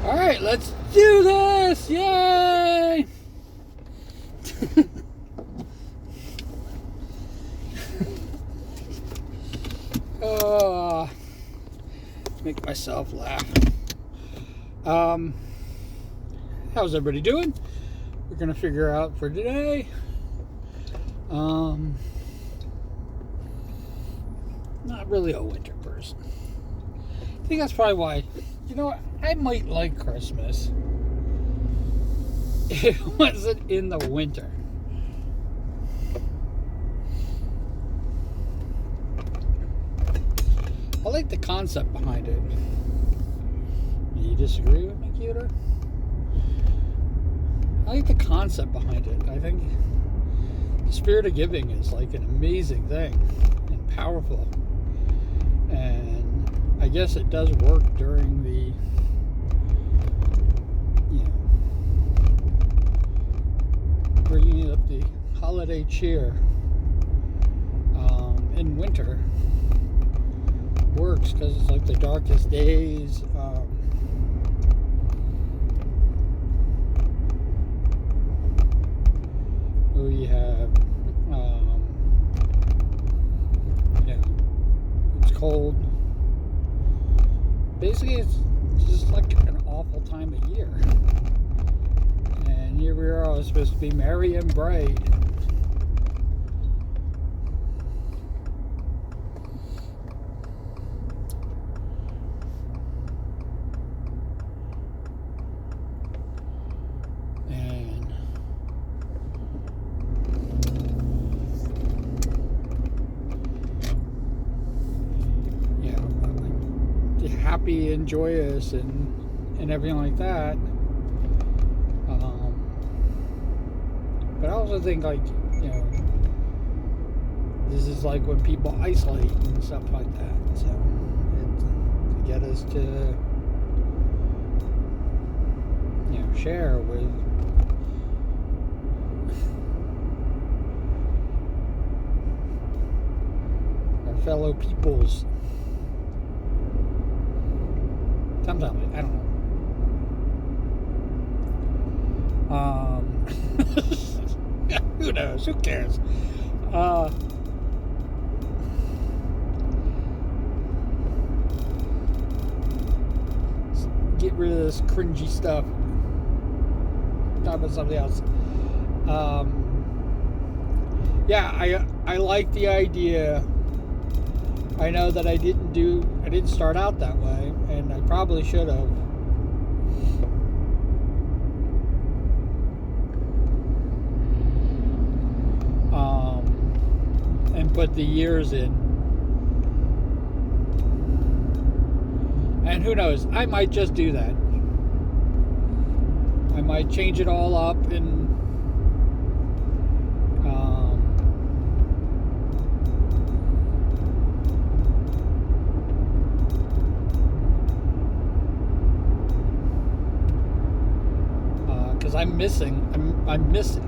All right, let's do this! Yay! Oh, make myself laugh. How's everybody doing? We're gonna figure out for today. Not really a winter person. I think that's probably why. You know what? I might like Christmas if it wasn't in the winter. I like the concept behind it. Do you disagree with me, Cuter? I like the concept behind it. I think the spirit of giving is like an amazing thing and powerful. And I guess it does work during the, bringing up the holiday cheer in winter works because it's like the darkest days. We have, it's cold. Basically, it's just like an awful time of year. And here we are, all supposed to be merry and bright. Happy and joyous and everything like that. But I also think, like, this is like when people isolate and stuff like that. So to get us to share with our fellow peoples. Sometimes, I don't know. Who knows? Who cares? Get rid of this cringy stuff. Talk about something else. I like the idea. I know that I didn't start out that way, and I probably should have. And put the years in. And who knows, I might just do that. I might change it all up and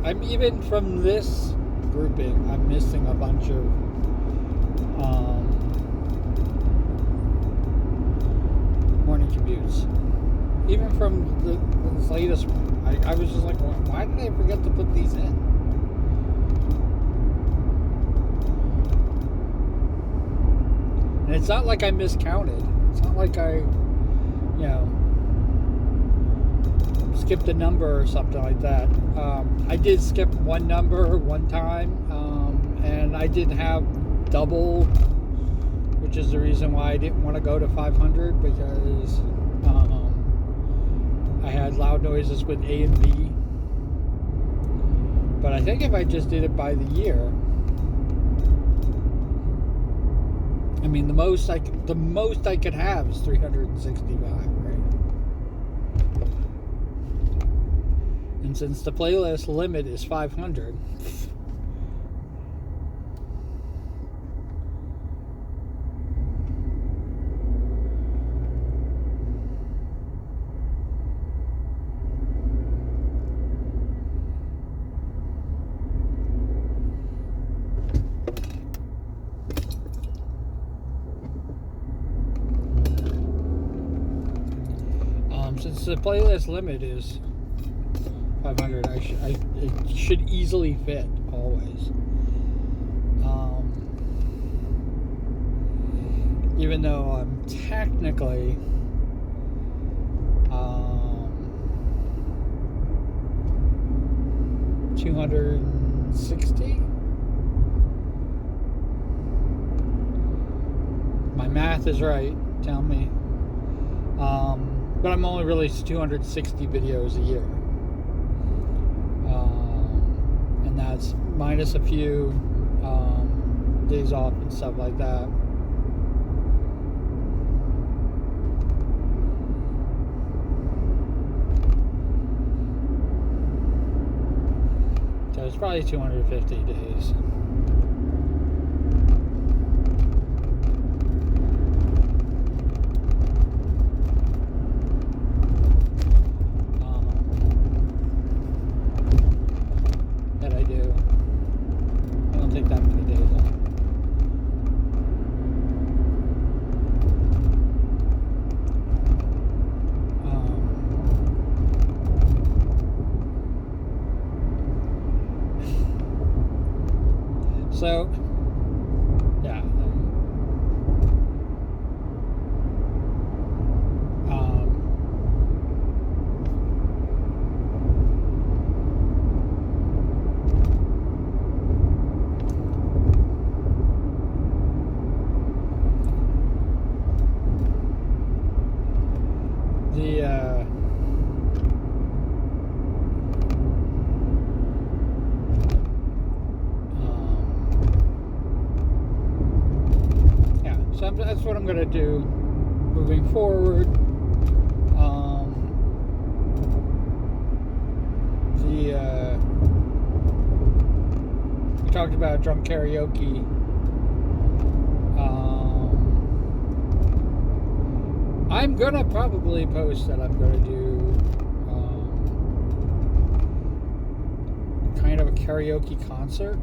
I'm even from this grouping, I'm missing a bunch of morning commutes. Even from the latest one, I was just like, why did I forget to put these in? And it's not like I miscounted. It's not like I, skipped a number or something like that. I did skip one number one time, and I did have double, which is the reason why I didn't want to go to 500, because I had loud noises with A and B. But I think if I just did it by the year, I mean, the most I could have is 365, right? And since the playlist limit is 500, since the playlist limit is 500, it should easily fit always. Even though I'm technically 260. My math is right. Tell me. But I'm only released 260 videos a year, and that's minus a few days off and stuff like that. So it's probably 250 days. That I do. I don't take that many days off. So, yeah. So that's what I'm going to do moving forward. We talked about drunk karaoke. I'm going to probably post that I'm going to do kind of a karaoke concert.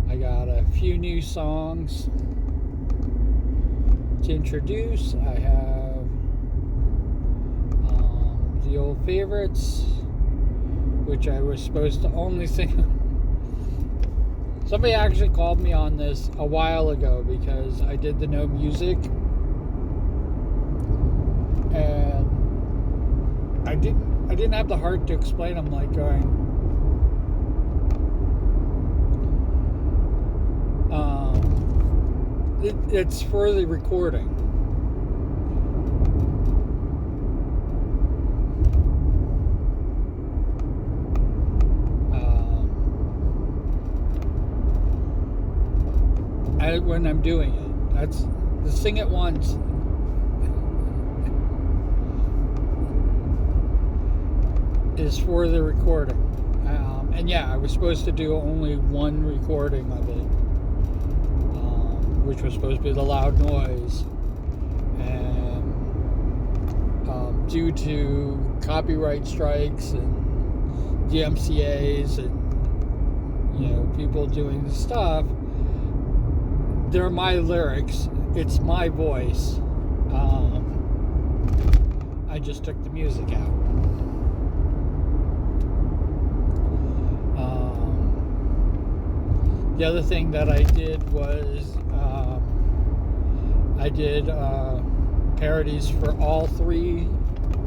I got a few new songs to introduce. I have the old favorites, which I was supposed to only sing. Somebody actually called me on this a while ago because I did the no music, and I didn't have the heart to explain. I'm like going, it's for the recording. When I'm doing it, that's the sing it once. Is for the recording, and yeah, I was supposed to do only one recording of it, which was supposed to be the loud noise, and due to copyright strikes and DMCA's and people doing the stuff, they're my lyrics, it's my voice. I just took the music out. The other thing that I did was I did parodies for all three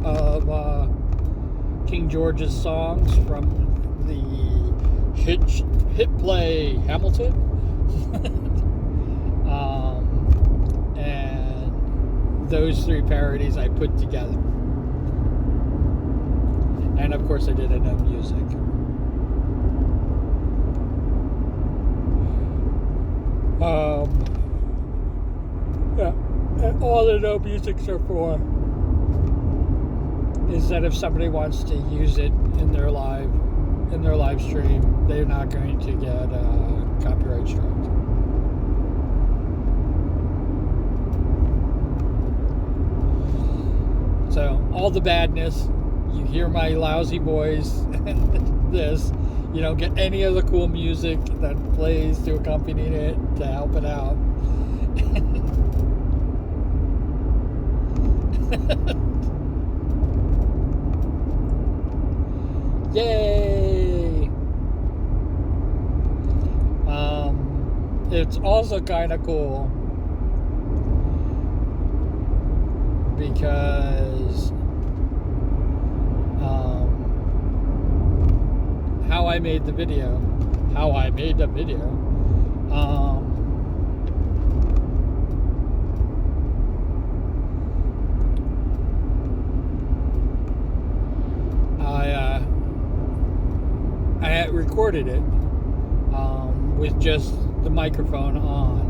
of King George's songs from the hit play Hamilton. And those three parodies I put together. And of course I did a no music. Yeah, and all the no musics are for is that if somebody wants to use it in their live stream, they're not going to get copyright striked. So all the badness you hear my lousy voice and this. You don't get any other cool music that plays to accompany it to help it out. Yay! It's also kind of cool because how I made the video. I had recorded it with just the microphone on,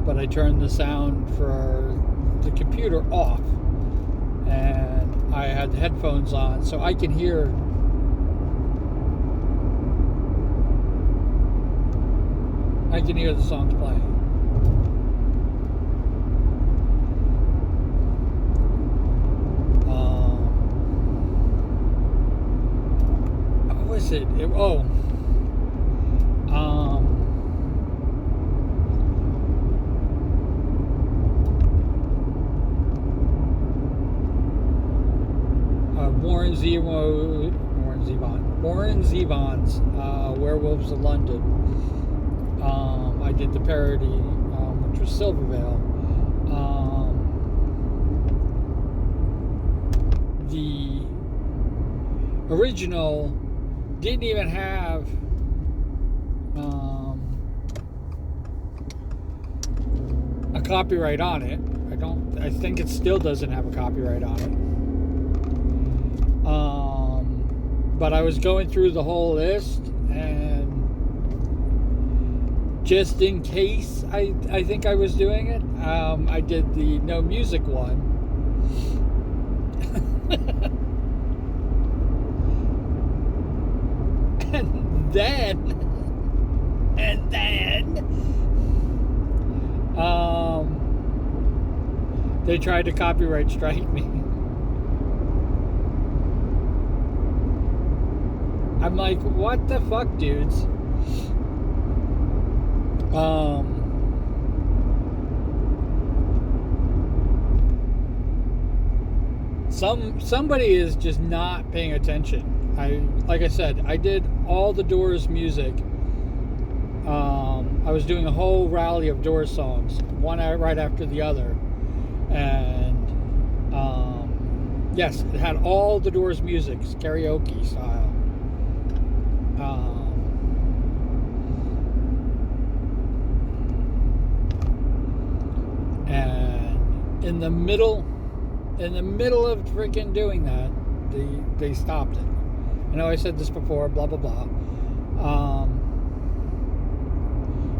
but I turned the sound for the computer off, and I had the headphones on so I can hear the songs playing. What was it? Warren Zevon's Werewolves of London. I did the parody, which was Silvervale. The original didn't even have a copyright on it. I think it still doesn't have a copyright on it. But I was going through the whole list, and just in case I think I was doing it, I did the no music one. and then they tried to copyright strike me. I'm like, what the fuck, dudes? Somebody is just not paying attention. Like I said, I did all the Doors music. I was doing a whole rally of Doors songs, one right after the other, and yes, it had all the Doors music, karaoke style. And in the middle of freaking doing that, they stopped it. I know I said this before, blah blah blah.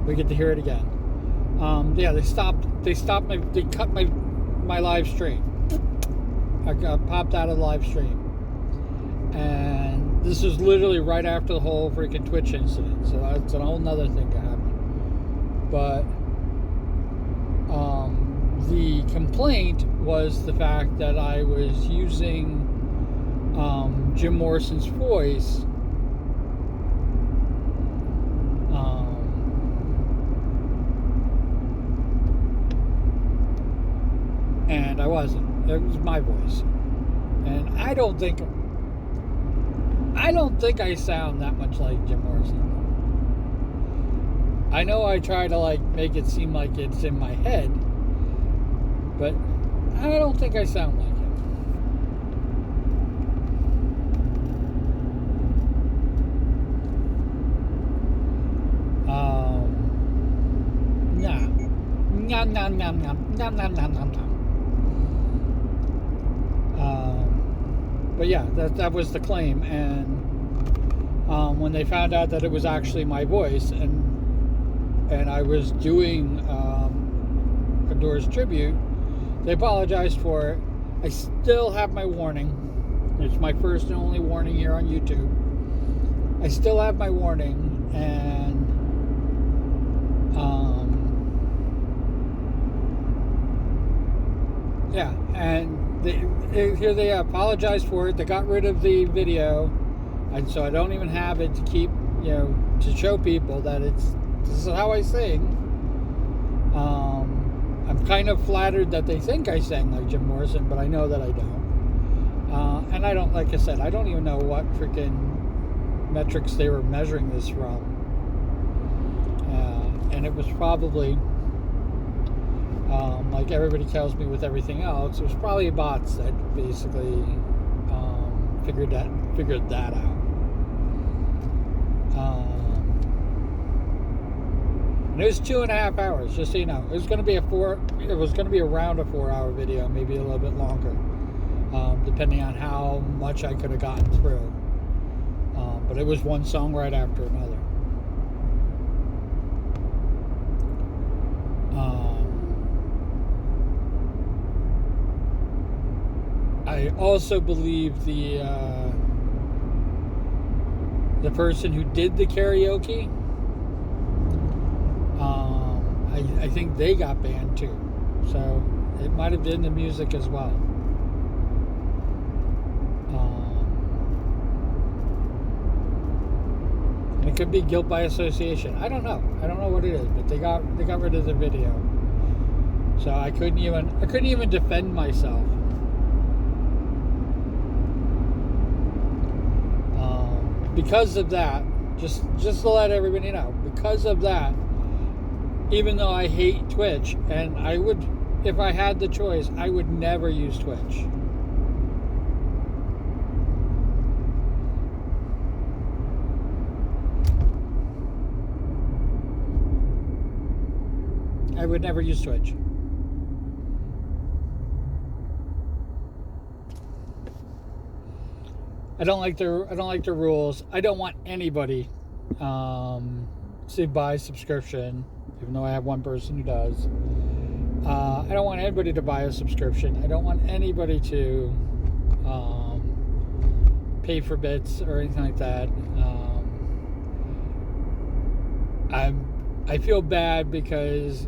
We get to hear it again. Yeah, they cut my live stream. I got popped out of the live stream, and this was literally right after the whole freaking Twitch incident. So that's a whole nother thing that happened. But the complaint was the fact that I was using Jim Morrison's voice and I wasn't. It was my voice, and I don't think I sound that much like Jim Morrison. I know I try to make it seem like it's in my head, but I don't think I sound like him. But yeah, that was the claim, and when they found out that it was actually my voice, and I was doing a Doors tribute, they apologized for it. I still have my warning. It's my first and only warning here on YouTube. I still have my warning, and yeah, and Here they apologized for it. They got rid of the video, and so I don't even have it to keep, to show people that this is how I sing. I'm kind of flattered that they think I sang like Jim Morrison, but I know that I don't. And I don't, like I said, I don't even know what freaking metrics they were measuring this from. And it was probably, like everybody tells me with everything else, it was probably bots that basically figured that out. And it was 2.5 hours, just so you know. It was going to be around a 4-hour video, maybe a little bit longer, depending on how much I could have gotten through. But it was one song right after another. I also believe the person who did the karaoke, I think they got banned too. So it might have been the music as well. And it could be guilt by association. I don't know what it is, but they got rid of the video. So I couldn't even defend myself. Because of that, just to let everybody know, because of that, even though I hate Twitch, and I would, if I had the choice, I would never use Twitch. I would never use Twitch. I don't like the rules. I don't want anybody to buy subscription, even though I have one person who does. I don't want anybody to buy a subscription. I don't want anybody to pay for bits or anything like that. I feel bad because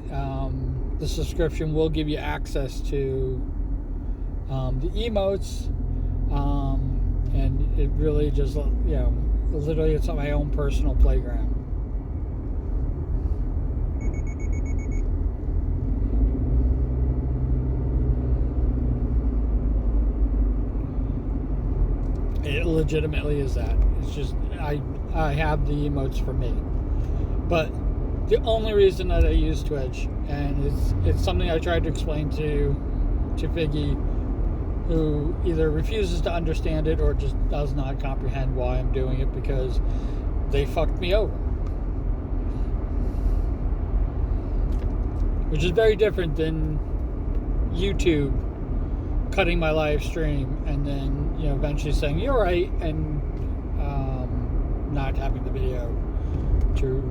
the subscription will give you access to the emotes. And it really just, literally it's on my own personal playground. It legitimately is that. It's just, I have the emotes for me. But the only reason that I use Twitch, and it's something I tried to explain to Figgy, who either refuses to understand it or just does not comprehend why I'm doing it, because they fucked me over. Which is very different than YouTube cutting my live stream and then, eventually saying, you're right, and not having the video to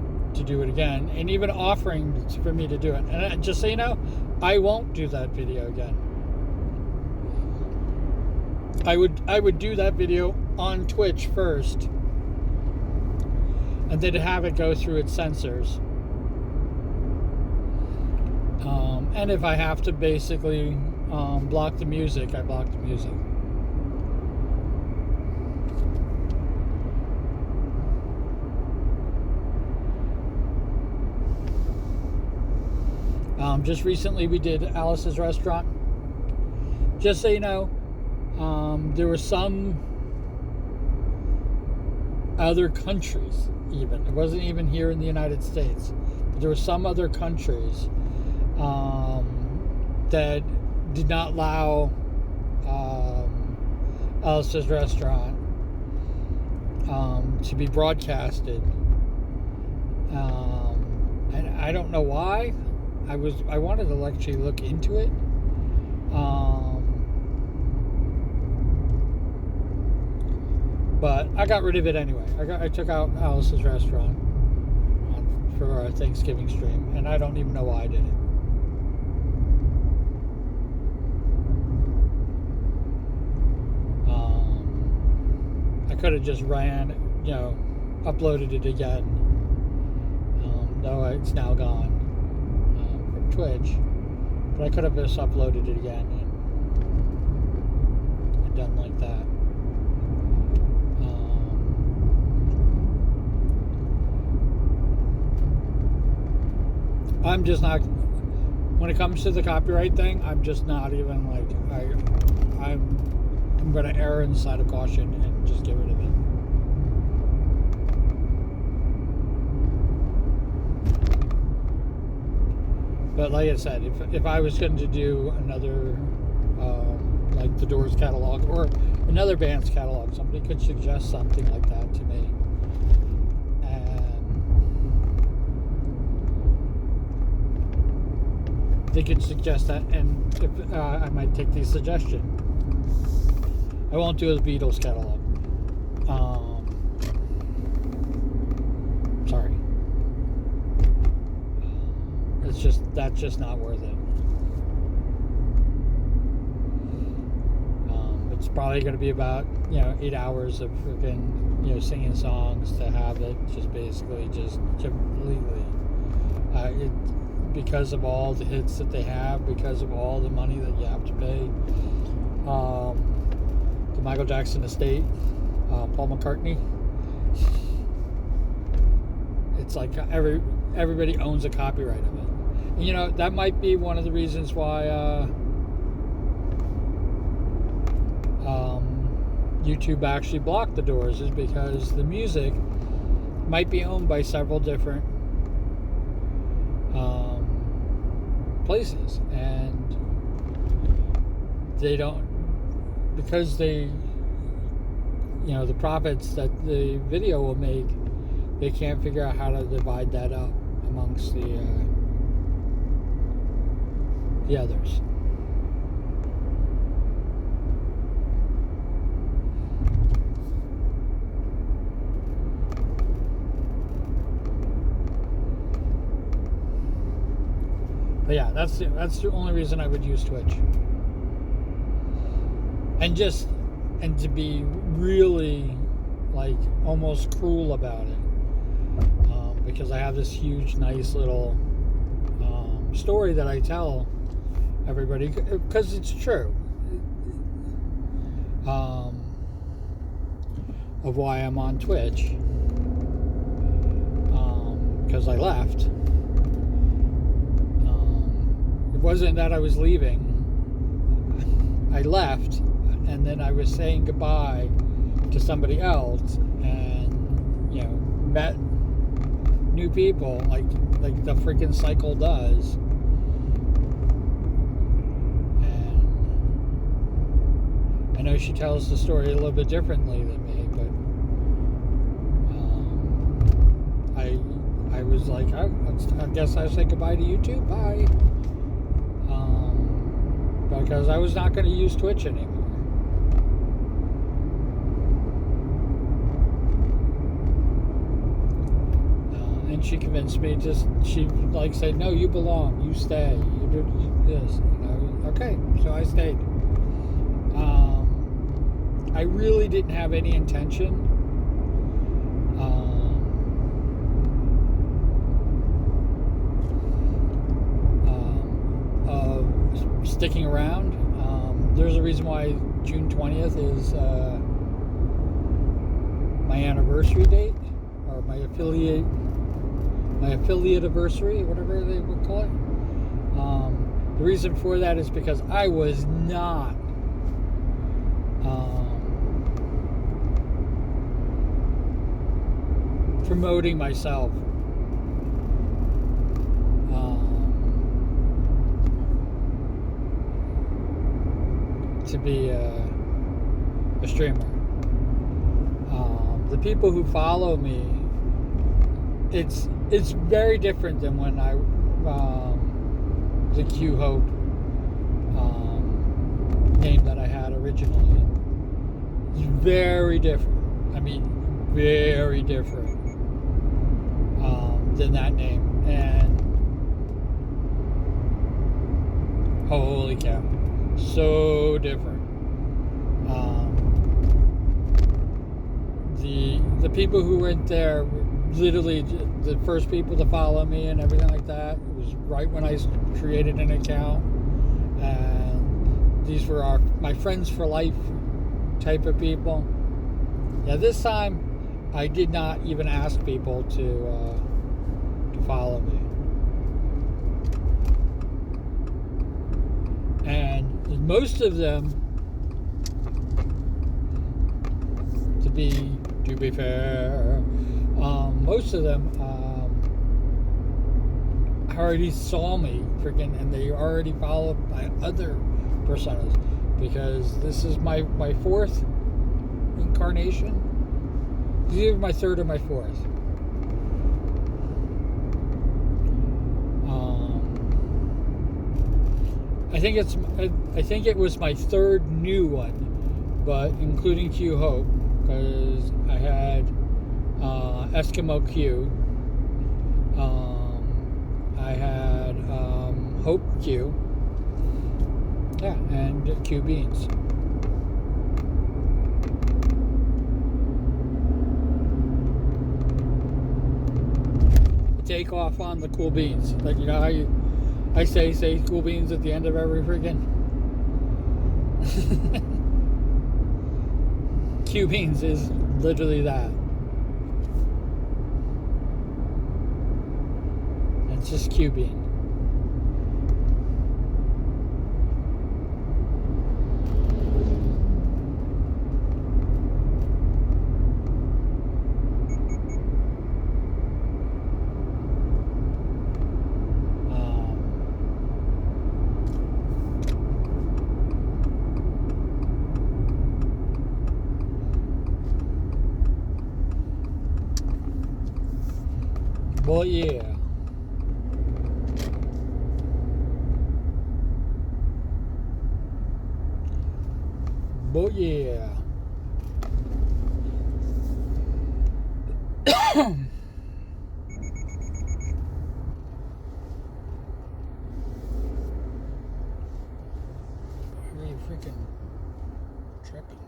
do it again, and even offering for me to do it. And just so you know, I won't do that video again. I would do that video on Twitch first, and then have it go through its censors. And if I have to basically block the music, I block the music. Just recently we did Alice's Restaurant. Just so you know, there were some other countries, even. It wasn't even here in the United States. But there were some other countries that did not allow Alice's Restaurant to be broadcasted. And I don't know why. I wanted to actually look into it. But I got rid of it anyway. I took out Alice's Restaurant for our Thanksgiving stream, and I don't even know why I did it. I could have just uploaded it again, though it's now gone from Twitch. But I could have just uploaded it again. done like that. I'm just not, when it comes to the copyright thing, I'm just not even like, I'm going to err on the side of caution and just get rid of it. But like I said, if I was going to do another, like the Doors catalog or another band's catalog, somebody could suggest something like that to me. They could suggest that, and if, I might take the suggestion. I won't do a Beatles catalog. Sorry. That's just not worth it. It's probably going to be about 8 hours of freaking singing songs to have it just basically just completely. Because of all the hits that they have, because of all the money that you have to pay, the Michael Jackson estate, Paul McCartney. It's like everybody owns a copyright of it. And, that might be one of the reasons why YouTube actually blocked the Doors, is because the music might be owned by several different places, and they don't, because they, the profits that the video will make, they can't figure out how to divide that up amongst the others. But yeah, that's the only reason I would use Twitch. And to be really like almost cruel about it, because I have this huge, nice little story that I tell everybody, because it's true, of why I'm on Twitch, because I left. It wasn't that I was leaving. I left, and then I was saying goodbye to somebody else, and met new people like the freaking cycle does. And I know she tells the story a little bit differently than me, but I was like, I guess I say goodbye to you too. Bye. Because I was not going to use Twitch anymore. And she convinced me, she said, no, you belong, you stay, you do this. Okay, so I stayed. I really didn't have any intention of sticking around. There's a reason why June 20th is my anniversary date, or my affiliate anniversary, whatever they would call it. The reason for that is because I was not promoting myself to be a streamer. The people who follow me, it's very different than when I the Q Hope name that I had originally. It's very different. I mean, very different than that name. And holy cow, so different. The people who went there were literally the first people to follow me and everything like that. It was right when I created an account, and these were my friends for life type of people. Yeah, this time I did not even ask people to follow me. And most of them, to be fair, most of them already saw me freaking, and they already followed my other personas, because this is my fourth incarnation. It's either my third or my fourth. I think it was my third new one, but including Q Hope, because I had Eskimo Q. I had Hope Q. Yeah, and Q Beans. Take off on the cool beans. Like, you know how I say cool beans at the end of every freaking Q Beans is literally that. It's just Q Bean. Well, yeah. But yeah. Are you freaking tripping?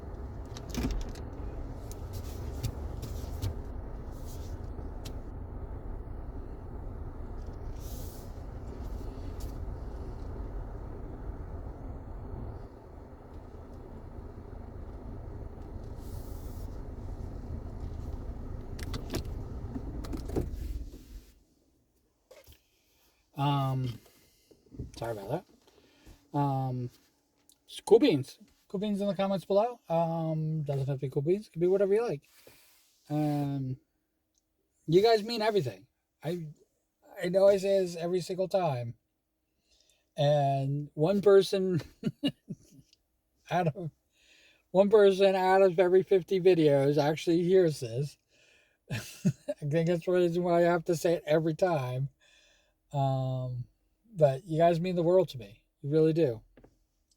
Sorry about that. Cool beans. Cool beans in the comments below. Doesn't have to be cool beans. It could be whatever you like. You guys mean everything. I know I say this every single time. And one person out of every 50 videos actually hears this. I think that's the reason why I have to say it every time. But you guys mean the world to me. You really do.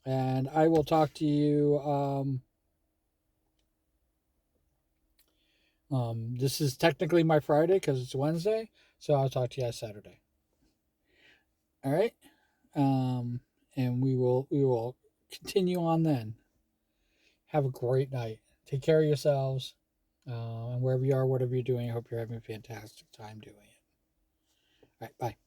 And I will talk to you. This is technically my Friday because it's Wednesday. So I'll talk to you guys Saturday. All right. And we will continue on then. Have a great night. Take care of yourselves. And wherever you are, whatever you're doing, I hope you're having a fantastic time doing it. All right. Bye.